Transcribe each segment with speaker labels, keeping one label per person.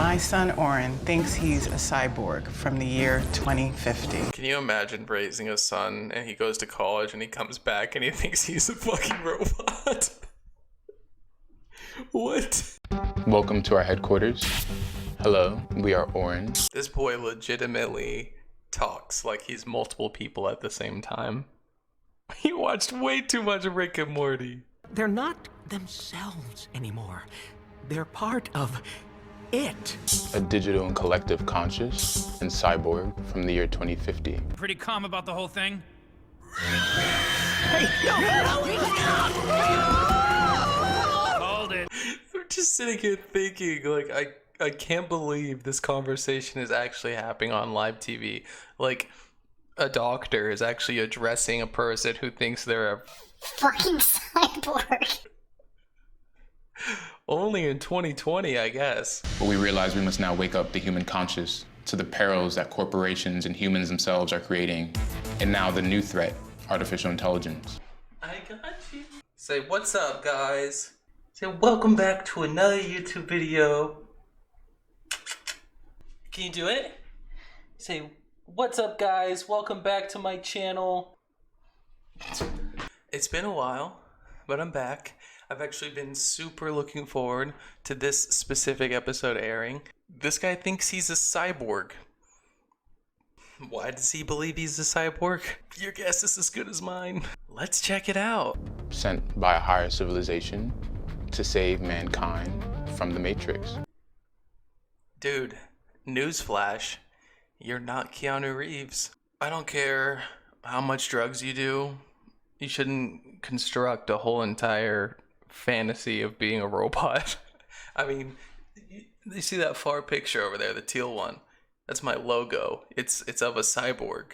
Speaker 1: My son Oren thinks he's a cyborg from the year 2050.
Speaker 2: Can you imagine raising a son and he goes to college and he comes back and he thinks he's a fucking robot? What?
Speaker 3: Welcome to our headquarters. Hello, we are Oren.
Speaker 2: This boy legitimately talks like he's multiple people at the same time. He watched way too much of Rick and Morty.
Speaker 4: They're not themselves anymore. They're part of it.
Speaker 3: A digital and collective conscious and cyborg from the year 2050.
Speaker 5: Pretty calm about the whole thing?
Speaker 4: Hey,
Speaker 5: Hold it.
Speaker 2: I'm just sitting here thinking, like, I can't believe this conversation is actually happening on live TV. Like, a doctor is actually addressing a person who thinks they're a
Speaker 6: fucking cyborg.
Speaker 2: Only in 2020, I guess.
Speaker 3: But we realize we must now wake up the human conscious to the perils that corporations and humans themselves are creating. And now the new threat, artificial intelligence.
Speaker 2: I got you. Say, what's up, guys? Say, welcome back to another YouTube video. Can you do it? Say, what's up, guys? Welcome back to my channel. It's been a while, but I'm back. I've actually been super looking forward to this specific episode airing. This guy thinks he's a cyborg. Why does he believe he's a cyborg? Your guess is as good as mine. Let's check it out.
Speaker 3: Sent by a higher civilization to save mankind from the Matrix.
Speaker 2: Dude, newsflash, you're not Keanu Reeves. I don't care how much drugs you do. You shouldn't construct a whole entire fantasy of being a robot. I mean, you see that far picture over there, the teal one? That's my logo. It's of a cyborg.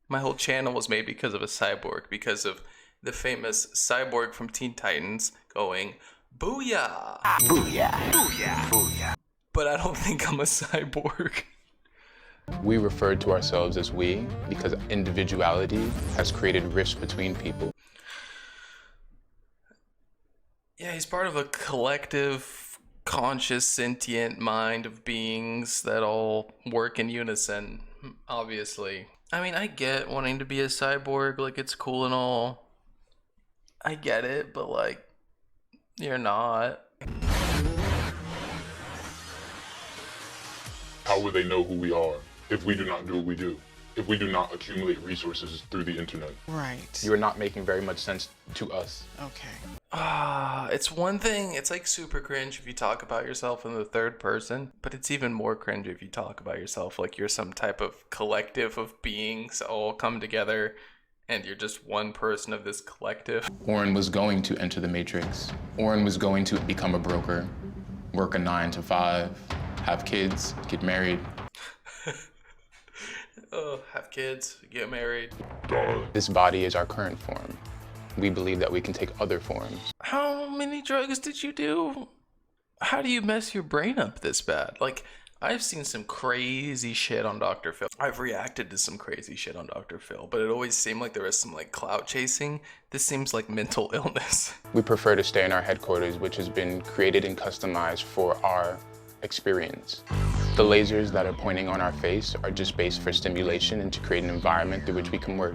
Speaker 2: My whole channel was made because of a cyborg, because of the famous Cyborg from Teen Titans going, "Booyah! Booyah! Booyah! Booyah!" But I don't think I'm a cyborg.
Speaker 3: We refer to ourselves as we because individuality has created rift between people.
Speaker 2: Yeah, he's part of a collective, conscious, sentient mind of beings that all work in unison, obviously. I mean, I get wanting to be a cyborg, like, it's cool and all. I get it, but, like, you're not.
Speaker 7: How will they know who we are if we do not do what we do? If we do not accumulate resources through the internet?
Speaker 1: Right.
Speaker 3: You are not making very much sense to us.
Speaker 1: Okay.
Speaker 2: It's one thing, it's like super cringe if you talk about yourself in the third person, but it's even more cringe if you talk about yourself like you're some type of collective of beings all come together and you're just one person of this collective.
Speaker 3: Oren was going to enter the Matrix. Oren was going to become a broker, work a 9 to 5, have kids, get married.
Speaker 2: Oh, have kids, get married.
Speaker 3: This body is our current form. We believe that we can take other forms.
Speaker 2: How many drugs did you do? How do you mess your brain up this bad? Like, I've seen some crazy shit on Dr. Phil. I've reacted to some crazy shit on Dr. Phil, but it always seemed like there was some like clout chasing. This seems like mental illness.
Speaker 3: We prefer to stay in our headquarters, which has been created and customized for our experience. The lasers that are pointing on our face are just based for stimulation and to create an environment through which we can work.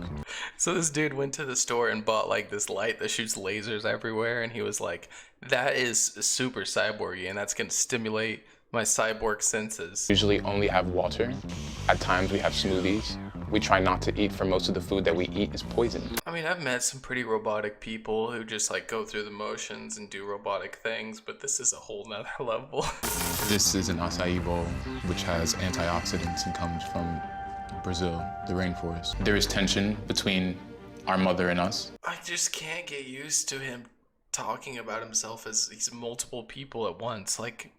Speaker 2: So this dude went to the store and bought like this light that shoots lasers everywhere, and he was like, that is super cyborgy and that's gonna stimulate my cyborg senses.
Speaker 3: Usually only have water. At times we have smoothies. We try not to eat, for most of the food that we eat is poisoned.
Speaker 2: I mean, I've met some pretty robotic people who just like go through the motions and do robotic things, but this is a whole nother level.
Speaker 3: This is an acai bowl, which has antioxidants and comes from Brazil, the rainforest. There is tension between our mother and us.
Speaker 2: I just can't get used to him talking about himself as these multiple people at once. Like,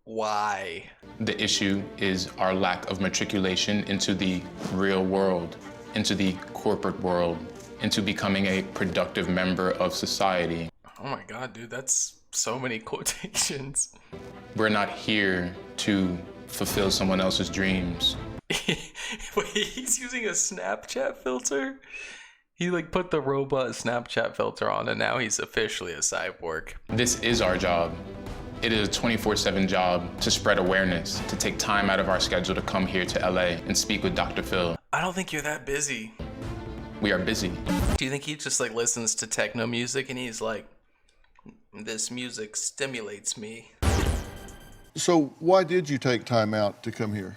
Speaker 2: why?
Speaker 3: The issue is our lack of matriculation into the real world, into the corporate world, into becoming a productive member of society.
Speaker 2: Oh my god, dude, that's so many quotations.
Speaker 3: We're not here to fulfill someone else's dreams.
Speaker 2: Wait, he's using a Snapchat filter? He like put the robot Snapchat filter on and now he's officially a cyborg.
Speaker 3: This is our job. It is a 24/7 job to spread awareness, to take time out of our schedule to come here to LA and speak with Dr. Phil.
Speaker 2: I don't think you're that busy.
Speaker 3: We are busy.
Speaker 2: Do you think he just like listens to techno music and he's like, this music stimulates me?
Speaker 8: So why did you take time out to come here?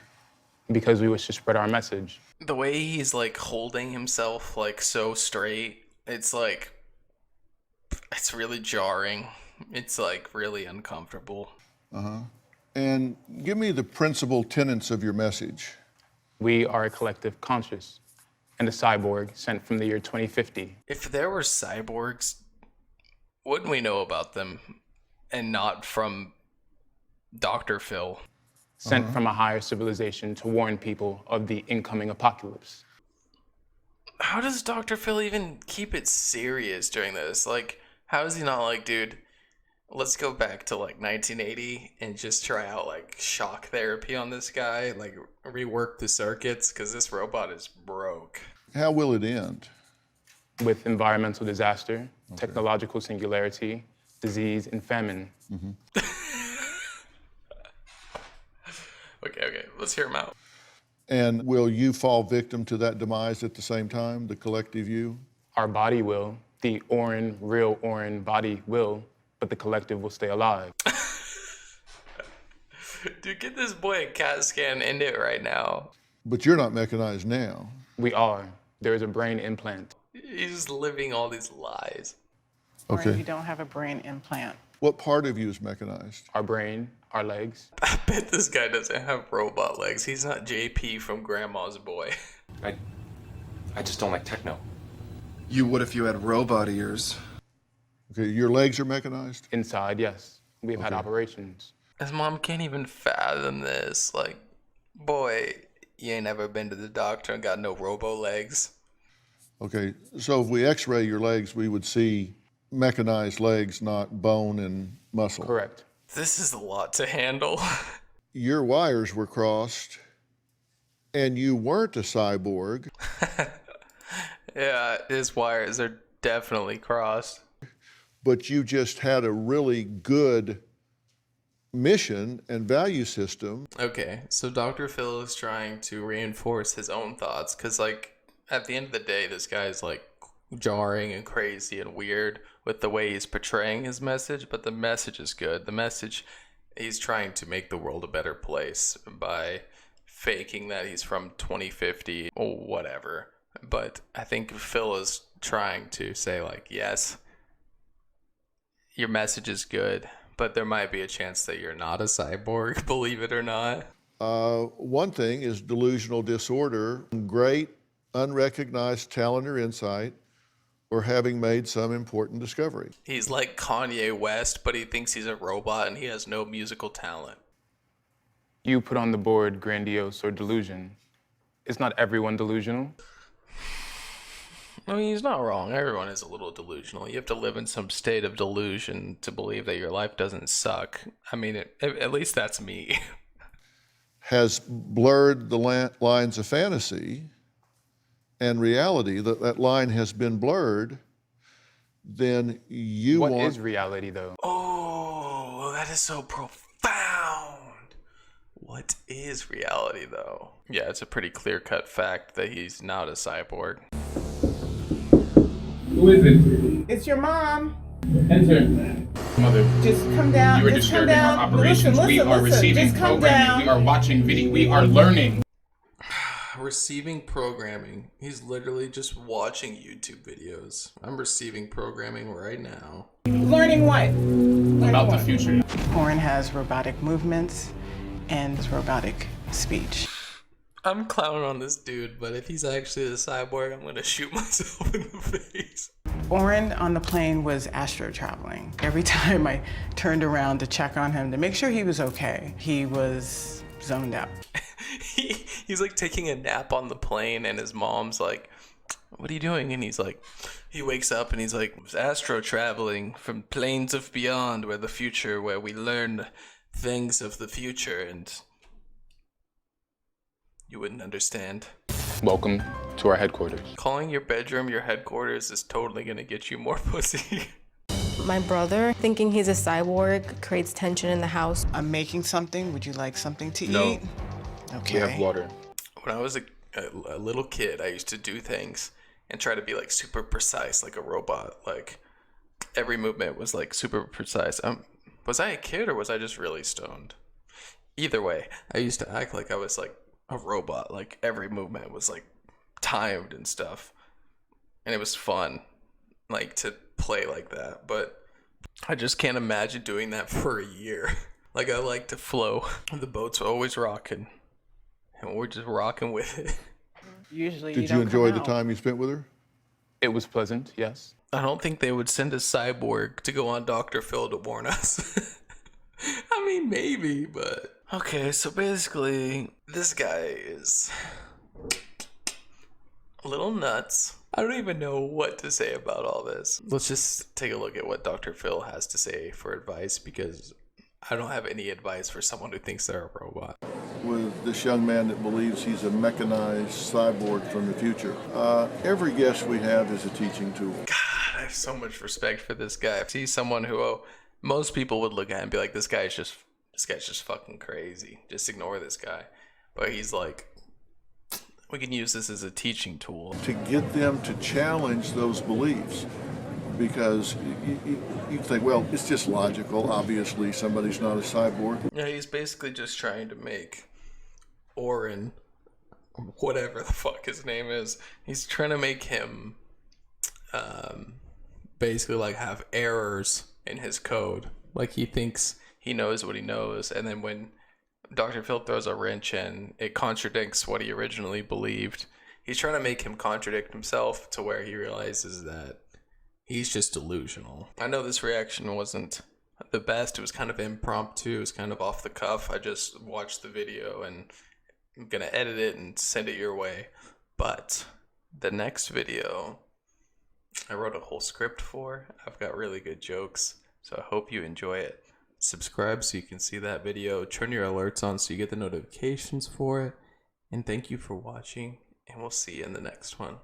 Speaker 3: Because we wish to spread our message.
Speaker 2: The way he's like holding himself like so straight, it's like, it's really jarring. It's like really uncomfortable.
Speaker 8: And give me the principal tenets of your message.
Speaker 3: We are a collective conscious and a cyborg sent from the year 2050.
Speaker 2: If there were cyborgs, wouldn't we know about them and not from Dr. Phil?
Speaker 3: Sent from a higher civilization to warn people of the incoming apocalypse.
Speaker 2: How does Dr. Phil even keep it serious during this? Like, how is he not like, dude, let's go back to like 1980 and just try out like shock therapy on this guy, like rework the circuits because this robot is broke.
Speaker 8: How will it end?
Speaker 3: With environmental disaster, technological singularity, disease, and famine.
Speaker 2: Okay, let's hear him out.
Speaker 8: And will you fall victim to that demise at the same time, the collective you?
Speaker 3: Our body will, the Orin, real Orin body will, but the collective will stay alive.
Speaker 2: Dude, get this boy a CAT scan, end it right now.
Speaker 8: But you're not mechanized now.
Speaker 3: We are. There is a brain implant.
Speaker 2: He's living all these lies.
Speaker 1: Or
Speaker 8: Okay.
Speaker 1: you don't have a brain implant.
Speaker 8: What part of you is mechanized?
Speaker 3: Our brain, our legs.
Speaker 2: I bet this guy doesn't have robot legs. He's not JP from Grandma's Boy.
Speaker 9: I just don't like techno.
Speaker 10: You would if you had robot ears.
Speaker 8: Okay, your legs are mechanized?
Speaker 3: Inside, yes. We've had operations.
Speaker 2: His mom can't even fathom this. Like, boy, you ain't ever been to the doctor and got no robo legs.
Speaker 8: Okay, so if we x-ray your legs, we would see mechanized legs, not bone and muscle.
Speaker 3: Correct.
Speaker 2: This is a lot to handle.
Speaker 8: Your wires were crossed, and you weren't a cyborg,
Speaker 2: Yeah, his wires are definitely crossed.
Speaker 8: but you just had a really good mission and value system.
Speaker 2: Okay, so Dr. Phil is trying to reinforce his own thoughts because, like, at the end of the day, this guy's like jarring and crazy and weird with the way he's portraying his message, but the message is good. The message, he's trying to make the world a better place by faking that he's from 2050 or whatever. But I think Phil is trying to say, like, yes, your message is good, but there might be a chance that you're not a cyborg, believe it or not.
Speaker 8: One thing is delusional disorder, great unrecognized talent or insight, or having made some important discovery.
Speaker 2: He's like Kanye West, but he thinks he's a robot and he has no musical talent.
Speaker 3: You put on the board grandiose or delusion. Is not everyone delusional?
Speaker 2: I mean, he's not wrong. Everyone is a little delusional. You have to live in some state of delusion to believe that your life doesn't suck. I mean, at least that's me.
Speaker 8: Has blurred the lines of fantasy and reality, that line has been blurred, then you
Speaker 3: What
Speaker 8: want...
Speaker 3: is reality, though?
Speaker 2: Oh, that is so profound. What is reality, though? Yeah, it's a pretty clear-cut fact that he's not a cyborg.
Speaker 11: Who is it?
Speaker 1: It's your mom.
Speaker 11: Enter.
Speaker 3: Mother,
Speaker 1: Just come down.
Speaker 3: you are
Speaker 1: Just come
Speaker 3: disturbing our
Speaker 1: down.
Speaker 3: operations.
Speaker 1: Listen,
Speaker 3: We are
Speaker 1: listen.
Speaker 3: receiving
Speaker 1: Just come
Speaker 3: programming.
Speaker 1: down.
Speaker 3: We are watching video. We are learning.
Speaker 2: Receiving programming. He's literally just watching YouTube videos. I'm receiving programming right now.
Speaker 1: Learning what?
Speaker 3: About the future.
Speaker 1: Orin has robotic movements and robotic speech.
Speaker 2: I'm clowning on this dude, but if he's actually a cyborg, I'm gonna shoot myself in the face.
Speaker 1: Orin on the plane was astro traveling. Every time I turned around to check on him to make sure he was okay, he was zoned out.
Speaker 2: He's like taking a nap on the plane, and his mom's like, "What are you doing?" And he's like, he wakes up and he's like, "Astro traveling from planes of beyond, where we learn things of the future," and you wouldn't understand.
Speaker 3: Welcome to our headquarters.
Speaker 2: Calling your bedroom your headquarters is totally gonna get you more pussy.
Speaker 12: My brother, thinking he's a cyborg, creates tension in the house.
Speaker 1: I'm making something. Would you like something to
Speaker 3: No.
Speaker 1: eat? Okay.
Speaker 3: We have water.
Speaker 2: When I was a little kid, I used to do things and try to be like super precise, like a robot. Like every movement was like super precise. Was I a kid or was I just really stoned? Either way, I used to act like I was like a robot. Like every movement was like timed and stuff. And it was fun, like to play like that. But I just can't imagine doing that for a year. Like I like to flow. The boat's always rocking. And we're just rocking with it.
Speaker 1: Usually
Speaker 8: Did you enjoy the time you spent with her?
Speaker 3: It was pleasant, yes.
Speaker 2: I don't think they would send a cyborg to go on Dr. Phil to warn us. I mean, maybe, but... Okay, so basically, this guy is a little nuts. I don't even know what to say about all this. Let's just take a look at what Dr. Phil has to say for advice, because I don't have any advice for someone who thinks they're a robot.
Speaker 8: With this young man that believes he's a mechanized cyborg from the future. Every guest we have is a teaching tool.
Speaker 2: God, I have so much respect for this guy. I see someone who most people would look at and be like, this guy's just fucking crazy. Just ignore this guy. But he's like, we can use this as a teaching tool.
Speaker 8: To get them to challenge those beliefs. Because you think, well, it's just logical. Obviously, somebody's not a cyborg.
Speaker 2: Yeah, he's basically just trying to make Orin, whatever the fuck his name is, he's trying to make him basically like have errors in his code. Like he thinks he knows what he knows, and then when Dr. Phil throws a wrench in, it contradicts what he originally believed. He's trying to make him contradict himself to where he realizes that he's just delusional. I know this reaction wasn't the best. It was kind of impromptu. It was kind of off the cuff. I just watched the video and I'm going to edit it and send it your way. But the next video, I wrote a whole script for. I've got really good jokes, so I hope you enjoy it. Subscribe so you can see that video. Turn your alerts on so you get the notifications for it. And thank you for watching, and we'll see you in the next one.